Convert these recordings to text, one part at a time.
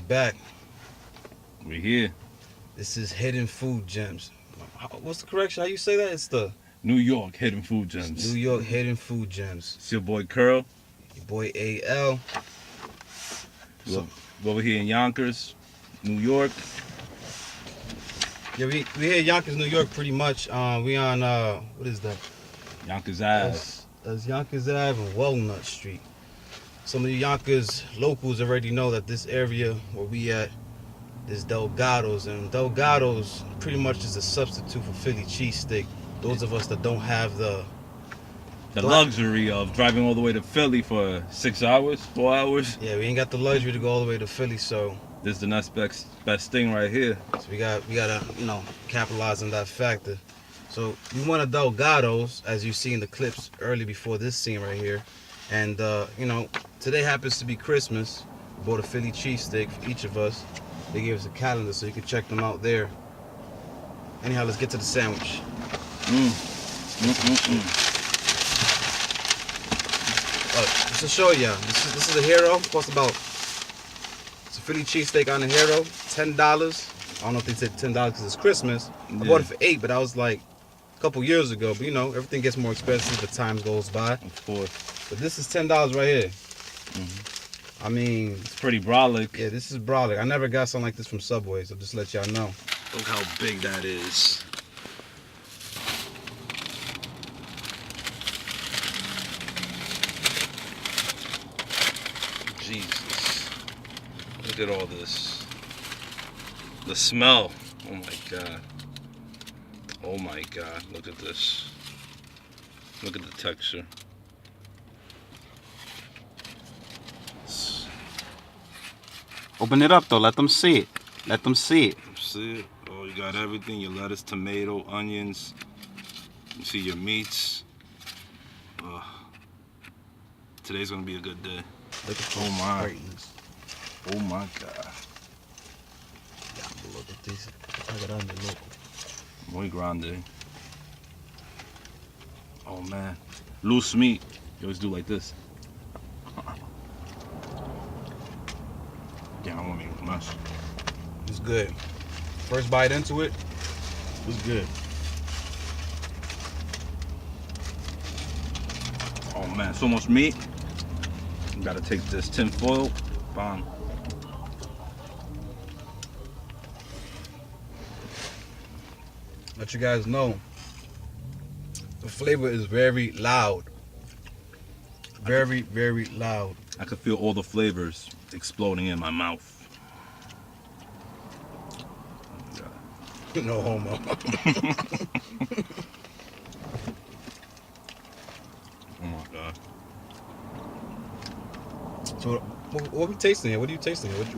back. We're here. This is Hidden Food Gems. What's the correction? How you say that? It's the New York Hidden Food New Gems. York Hidden Food Gems. It's your boy Curl. Your boy AL. So, We're over here in Yonkers, New York. yeah, we here in Yonkers, New York, pretty much. We on what is that? Yonkers Ave. That's Yonkers Ave and Walnut Street. Some of the Yonkers locals already know that this area where we at is Delgado's, and Delgado's pretty much is a substitute for Philly cheesesteak. Those of us that don't have the Luxury of driving all the way to Philly for 6 hours, 4 hours. we ain't got the luxury to go all the way to Philly, so This is the next best thing right here. we gotta capitalize on that factor. So we went to Delgado's, as you see in the clips early before this scene right here, and today happens to be Christmas. We bought a Philly cheesesteak for each of us. They gave us a calendar so you can check them out there. Anyhow, let's get to the sandwich. Just to show you, this is a hero. It's a Philly cheesesteak on a hero, $10. I don't know if they said $10 because it's Christmas. I bought it for $8, but I was like a couple years ago. But everything gets more expensive as time goes by. Of course. But this is $10 right here. I mean, It's pretty brolic. yeah, this is brolic. I never got something like this from Subway, so just let y'all know. Look how big that is. Jesus. Look at all this. The smell. Oh my god. Oh my god. Look at this. Look at the texture. Open it up though. Let them see it. Let them see it. See it? Oh, you got everything. Your lettuce, tomato, onions. You see your meats. Today's gonna be a good day. Look at Oh my. greatness. Oh my god. Look at this. Grande, loco. Muy grande. Oh man. Loose meat. You always do like this. Yeah, I want me to mush. It's good. First bite into it was good. Oh man, so much meat. You gotta take this tin foil. Bomb. Let you guys know, the flavor is very loud. Very, very loud. I could feel all the flavors exploding in my mouth. No homo. Oh my god. So, what we tasting here? What are you tasting here? What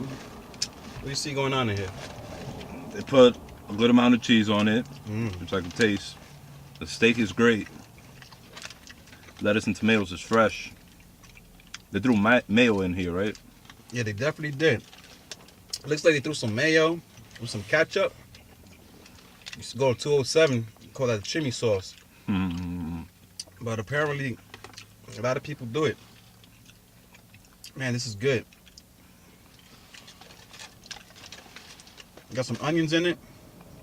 do you see going on in here? They put a good amount of cheese on it, Mm. which I can taste. The steak is great. Lettuce and tomatoes is fresh. They threw mayo in here, right? Yeah, they definitely did. It looks like they threw some mayo with some ketchup. Used to go to 207, call that chimney sauce. But apparently, a lot of people do it. Man, this is good. Got some onions in it,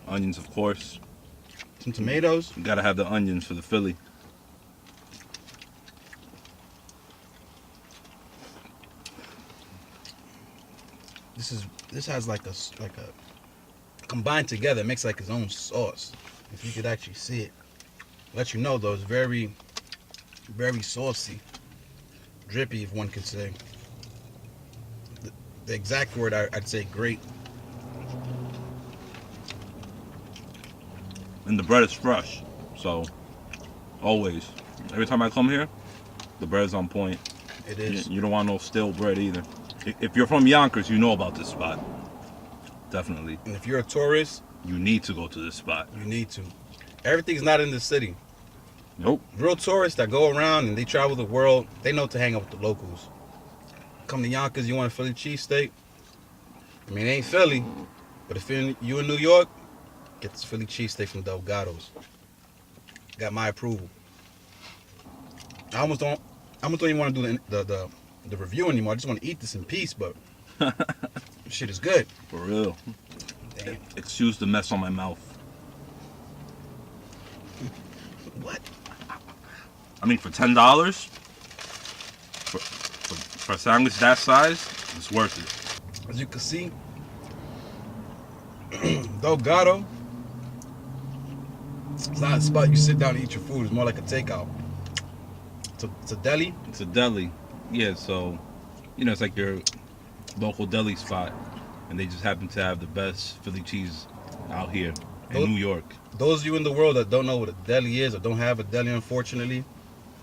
Onions, of course. some tomatoes. You gotta have the onions for the Philly. This has like a combined together. It makes like its own sauce. If you could actually see it, let you know though, it's very, very saucy, drippy, if one could say. The exact word I'd say great. And the bread is fresh. So, always. Every time I come here, the bread's on point. It is. You don't want no stale bread either. If you're from Yonkers, you know about this spot. Definitely. And if you're a tourist, You need to go to this spot. you need to. Everything's not in the city. Nope. Real tourists that go around and they travel the world, they know to hang out with the locals. Come to Yonkers, you want a Philly cheesesteak? I mean, it ain't Philly, but if you in New York, get this Philly cheesesteak from Delgado's. Got my approval. I almost don't even want to do the review anymore. I just want to eat this in peace, but Shit is good. For real. Damn. Excuse the mess on my mouth. What? I mean, for $10, for a sandwich that size, it's worth it. As you can see, Delgado, it's not a spot you sit down and eat your food. It's more like a takeout. It's a deli. It's a deli. Yeah, so, you know, it's like your local deli spot. And they just happen to have the best Philly cheese out here in New York. Those of you in the world that don't know what a deli is or don't have a deli, unfortunately,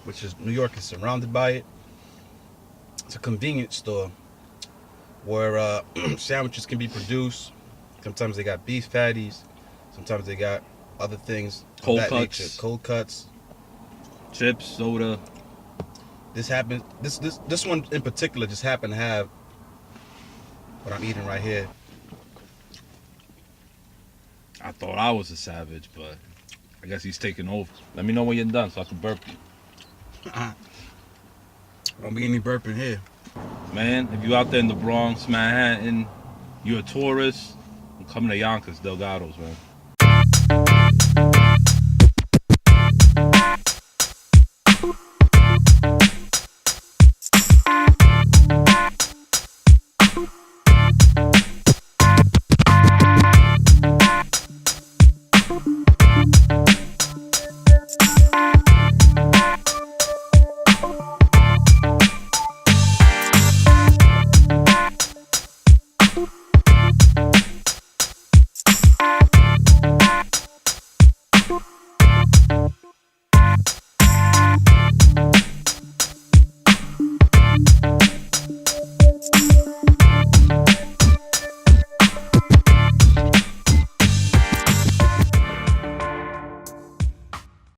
which is New York is surrounded by it, it's a convenience store where sandwiches can be produced. Sometimes they got beef patties. Sometimes they got other things. Cold cuts. Cold cuts. Chips, soda. This one in particular just happened to have what I'm eating right here. I thought I was a savage, but I guess he's taking over. Let me know when you're done so I can burp you. Don't be any burping here. Man, if you out there in the Bronx, Manhattan, you're a tourist, I'm coming to Yonkers, Delgado's, man.